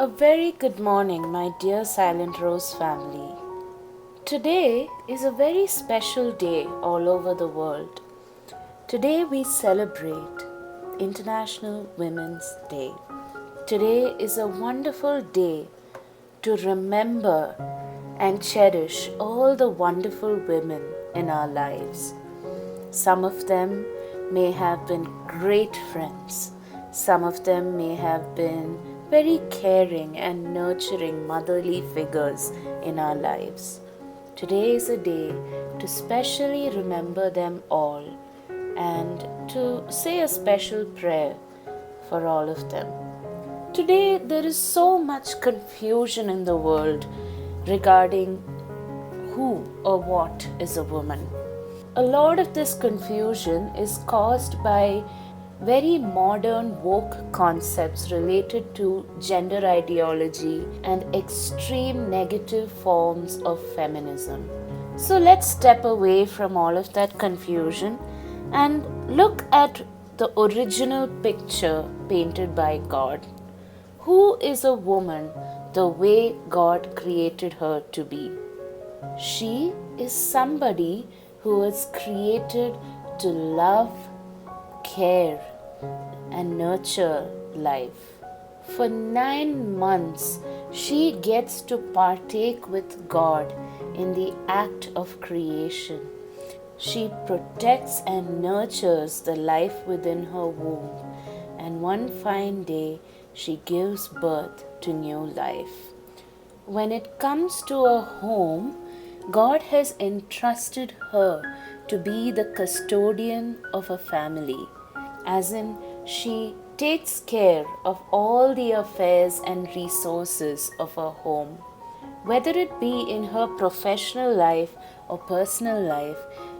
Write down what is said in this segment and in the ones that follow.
A very good morning, my dear Silent Rose family. Today is a very special day all over the world. Today we celebrate International Women's Day. Today is a wonderful day to remember and cherish all the wonderful women in our lives. Some of them may have been great friends. Some of them may have been very caring and nurturing motherly figures in our lives. Today is a day to specially remember them all and to say a special prayer for all of them. Today there is so much confusion in the world regarding who or what is a woman. A lot of this confusion is caused by very modern woke concepts related to gender ideology and extreme negative forms of feminism. So let's step away from all of that confusion and look at the original picture painted by God. Who is a woman the way God created her to be? She is somebody who was created to love, care, and nurture life. For 9 months, she gets to partake with God in the act of creation. She protects and nurtures the life within her womb, and one fine day, she gives birth to new life. When it comes to a home, God has entrusted her to be the custodian of a family, as in she takes care of all the affairs and resources of her home. Whether it be in her professional life or personal life,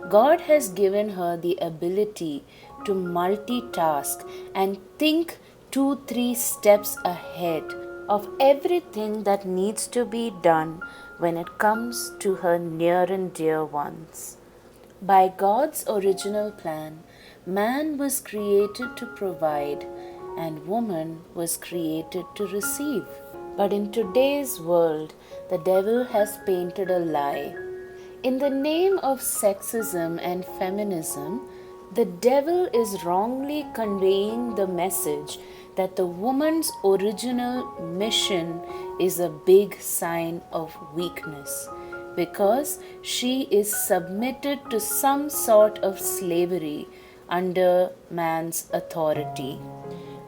God has given her the ability to multitask and think 2-3 steps ahead of everything that needs to be done when it comes to her near and dear ones. By God's original plan, man was created to provide and woman was created to receive. But in today's world, the devil has painted a lie. In the name of sexism and feminism, the devil is wrongly conveying the message that the woman's original mission is a big sign of weakness because she is submitted to some sort of slavery under man's authority.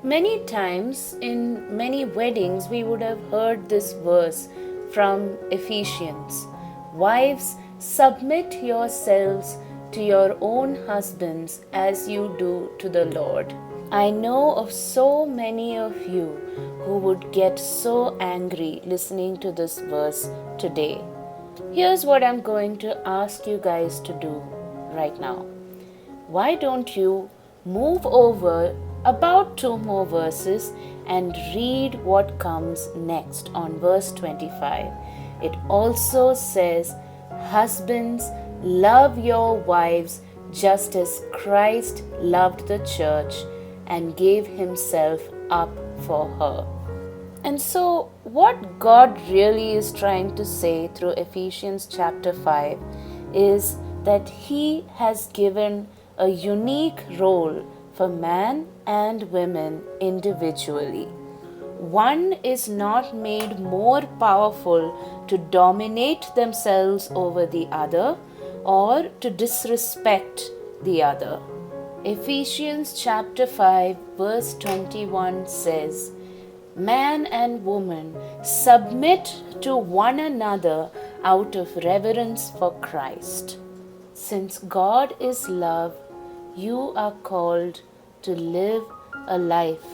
Many times in many weddings we would have heard this verse from Ephesians. Wives, submit yourselves to your own husbands as you do to the Lord. I know of so many of you who would get so angry listening to this verse today. Here's what I'm going to ask you guys to do right now. Why don't you move over about 2 more verses and read what comes next on verse 25. It also says, husbands, love your wives just as Christ loved the church and gave himself up for her. And so, what God really is trying to say through Ephesians chapter 5 is that He has given a unique role for man and women individually. One is not made more powerful to dominate themselves over the other or to disrespect the other. Ephesians chapter 5 verse 21 says, man and woman submit to one another out of reverence for Christ. Since God is love, you are called to live a life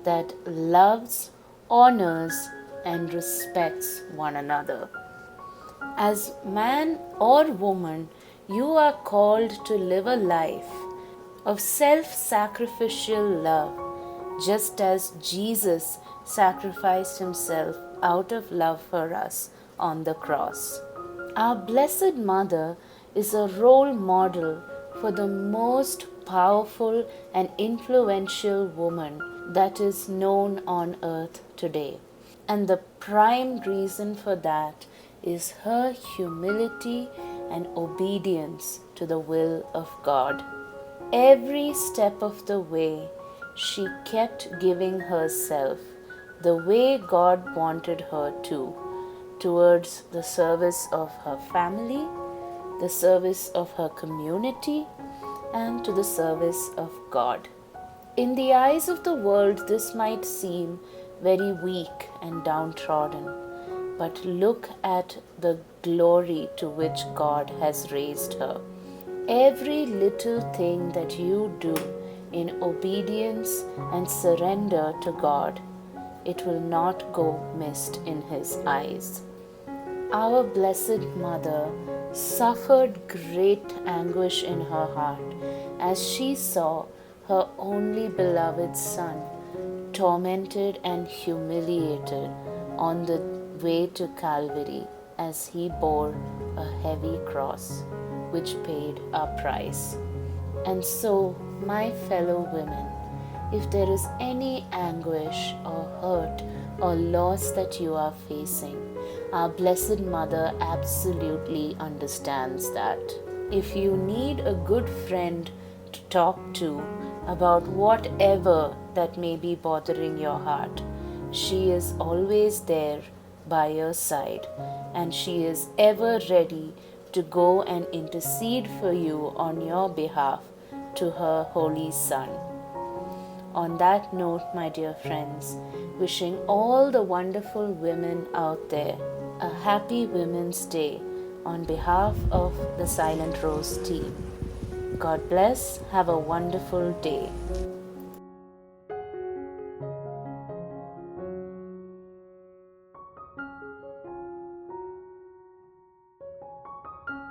that loves, honors, and respects one another. As man or woman, you are called to live a life of self-sacrificial love, just as Jesus sacrificed himself out of love for us on the cross. Our Blessed Mother is a role model for the most powerful and influential woman that is known on earth today. And the prime reason for that is her humility and obedience to the will of God. Every step of the way, she kept giving herself the way God wanted her to, towards the service of her family, the service of her community, and to the service of God. In the eyes of the world, this might seem very weak and downtrodden, but look at the glory to which God has raised her. Every little thing that you do in obedience and surrender to God, it will not go missed in His eyes. Our Blessed Mother suffered great anguish in her heart as she saw her only beloved Son tormented and humiliated on the way to Calvary as he bore a heavy cross which paid our price. And so, my fellow women, if there is any anguish or hurt or loss that you are facing, our Blessed Mother absolutely understands that. If you need a good friend to talk to about whatever that may be bothering your heart, she is always there by your side, and she is ever ready to go and intercede for you on your behalf to her Holy Son. On that note, my dear friends, wishing all the wonderful women out there a happy Women's Day on behalf of the Silent Rose team. God bless. Have a wonderful day.